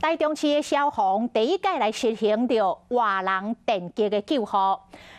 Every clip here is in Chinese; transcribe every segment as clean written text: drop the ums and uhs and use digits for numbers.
台中市的消防第一届来实行着活人电击的救护。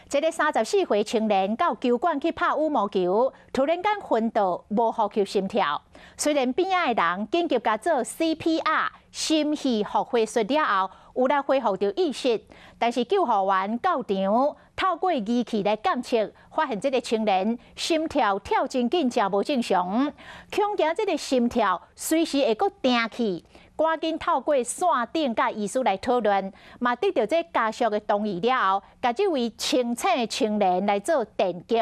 这个34岁青年到球馆去拍羽毛球，突然间昏倒，无呼吸心跳。虽然边仔的人紧急甲做 CPR 心肺复活术了后，有来恢复着意识，但是救护员到场透过仪器来监测，发现这个青年心跳跳真紧，真无正常，恐惊这个心跳随时会阁停去。赶紧透过线顶甲医师来讨论，嘛得到这家属的同意了后，甲这位清醒的青年来做电击。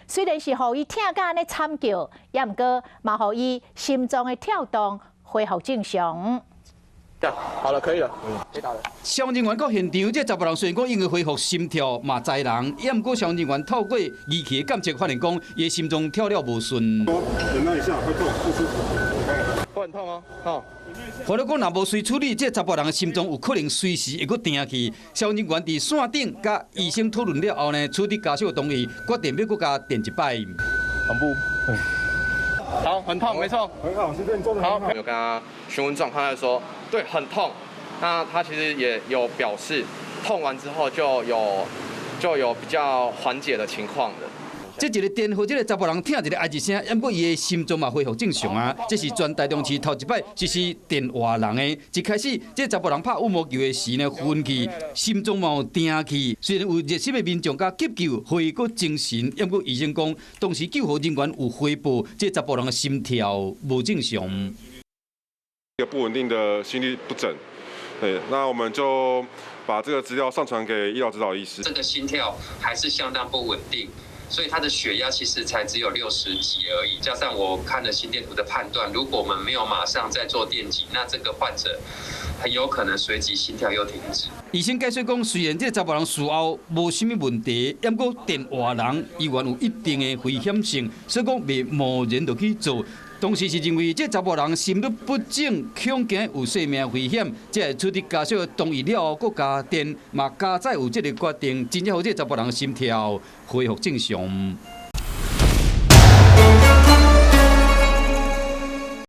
虽然是互伊听甲安尼惨叫，也毋过嘛互伊心脏的跳动恢复正常。好了，可以了，可以打了。消防人员到现场，这18人虽然讲因为恢复心跳嘛在人，也毋过消防人员透过仪器的监测发现讲，伊心脏跳了无顺。忍耐一下，会痛，不舒服。会很痛哦，好。或者讲，若无随处理，这18人的心脏有可能随时会阁停去。消防人员伫线顶甲医生讨论了后呢，取得家属的同意，决定要阁加电一摆。臀部，好，很痛，没错，很好，现在你做得很好。有跟他询问状况，他就说对，很痛。那他其实也有表示，痛完之后就有比较缓解的情况的。这一个电话，这个查甫人听一个哀一声，不过伊的心脏嘛恢复正常啊。这是全台中市头一摆实施电活人的。一开始，这查甫人拍羽毛球的时呢，昏去，心脏嘛有停去。虽然有热心的民众甲急救恢复精神，不过医生讲，当时救护人员有回报，这查甫人的心跳无正常。一个不稳定的心律不整，对，那我们就把这个资料上传给医疗指导医师。这个心跳还是相当不稳定。所以他的血压其实才只有60几而已，加上我看了心电图的判断，如果我们没有马上再做电击，那这个患者很有可能随即心跳又停止。医生解释讲，虽然这查甫人术后无什么问题，不过电活人依然有一定的危险性，所以讲袂贸然就去做。当时是认为这查甫人心律不整，恐惊有生命危险，才会取得家属同意了后，搁加电，嘛加载有这个决定，真正好这查甫人心跳恢复正常。